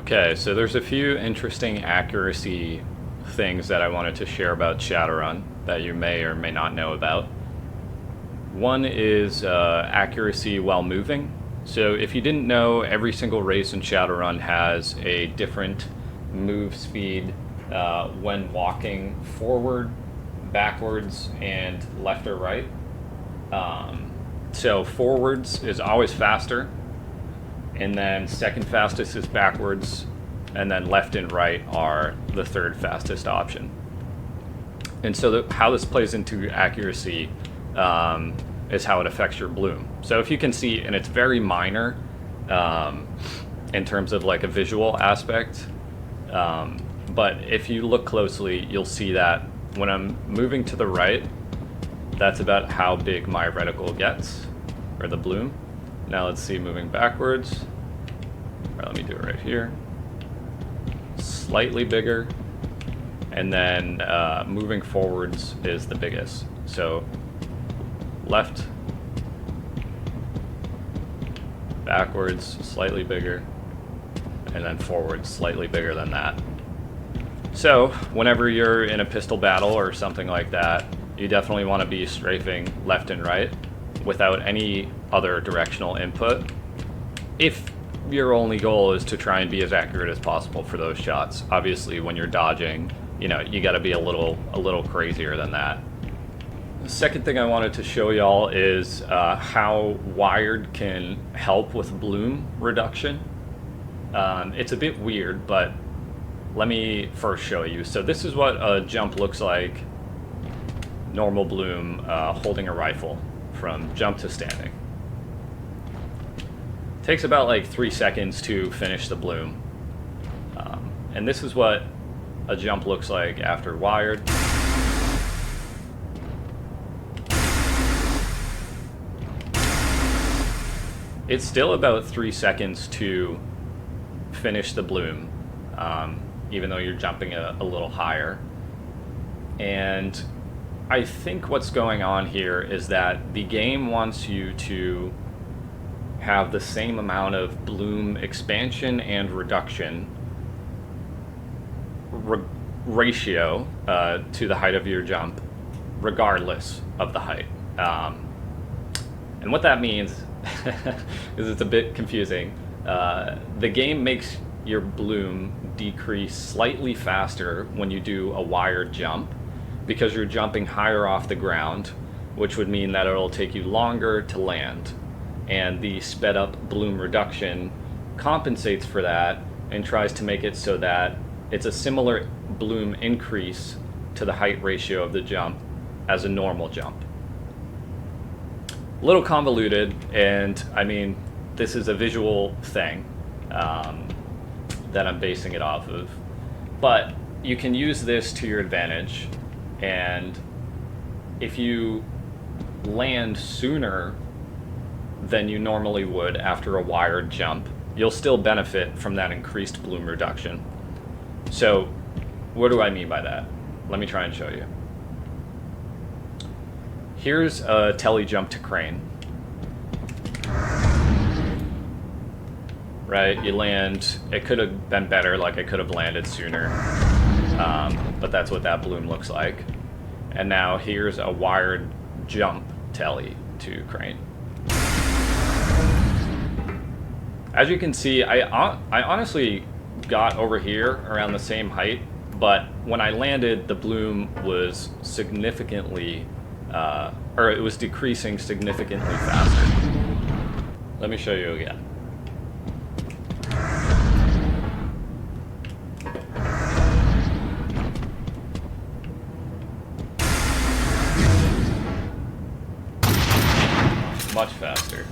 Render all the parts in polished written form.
Okay, so there's a few interesting accuracy things that I wanted to share about Shadowrun that you may or may not know about. One is accuracy while moving. So if you didn't know, every single race in Shadowrun has a different move speed when walking forward, backwards, and left or right. So forwards is always faster, and then second fastest is backwards, and then left and right are the third fastest option. And so how this plays into accuracy is how it affects your bloom. So if you can see, and it's very minor in terms of like a visual aspect, but if you look closely, you'll see that when I'm moving to the right, that's about how big my reticle gets, or the bloom. Now let's see, moving backwards. All right, let me do it right here. Slightly bigger. And then moving forwards is the biggest. So left, backwards, slightly bigger, and then forwards, slightly bigger than that. So whenever you're in a pistol battle or something like that, you definitely want to be strafing left and right without any other directional input, if your only goal is to try and be as accurate as possible for those shots. Obviously, when you're dodging, you got to be a little crazier than that. The second thing I wanted to show y'all is how Wired can help with bloom reduction. It's a bit weird, but let me first show you. So this is what a jump looks like, normal bloom, holding a rifle from jump to standing. Takes about like 3 seconds to finish the bloom. And this is what a jump looks like after Wired. It's still about 3 seconds to finish the bloom, even though you're jumping a little higher. And I think what's going on here is that the game wants you to have the same amount of bloom expansion and reduction ratio to the height of your jump, regardless of the height. And what that means, because it's a bit confusing, the game makes your bloom decrease slightly faster when you do a wired jump, because you're jumping higher off the ground, which would mean that it'll take you longer to land. And the sped up bloom reduction compensates for that and tries to make it so that it's a similar bloom increase to the height ratio of the jump as a normal jump. A little convoluted, and I mean, this is a visual thing that I'm basing it off of. But you can use this to your advantage, and if you land sooner than you normally would after a wired jump, you'll still benefit from that increased bloom reduction. So what do I mean by that? Let me try and show you. Here's a tele jump to crane. Right, you land, it could have been better, like I could have landed sooner, but that's what that bloom looks like. And now here's a wired jump tele to crane. As you can see, I honestly got over here around the same height, but when I landed, the bloom was significantly, or it was decreasing significantly faster. Let me show you again. Much faster.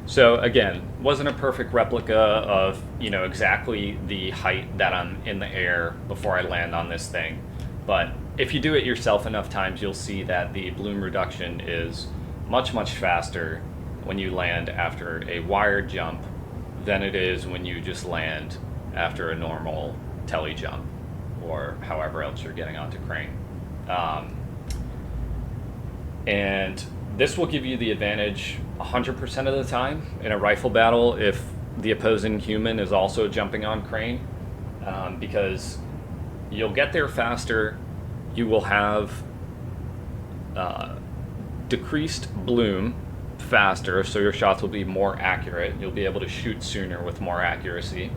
So again, wasn't a perfect replica of, exactly the height that I'm in the air before I land on this thing. But if you do it yourself enough times, you'll see that the bloom reduction is much, much faster when you land after a wired jump than it is when you just land after a normal tele jump, or however else you're getting onto crane. And this will give you the advantage 100% of the time in a rifle battle if the opposing human is also jumping on crane, because you'll get there faster. You will have decreased bloom faster, so your shots will be more accurate. You'll be able to shoot sooner with more accuracy.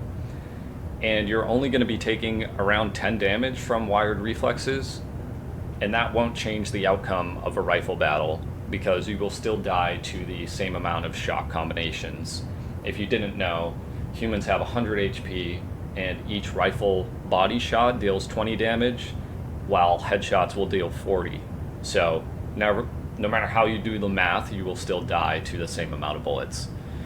And you're only going to be taking around 10 damage from Wired Reflexes, and that won't change the outcome of a rifle battle, because you will still die to the same amount of shot combinations. If you didn't know, humans have 100 HP, and each rifle body shot deals 20 damage, while headshots will deal 40. So no matter how you do the math, you will still die to the same amount of bullets.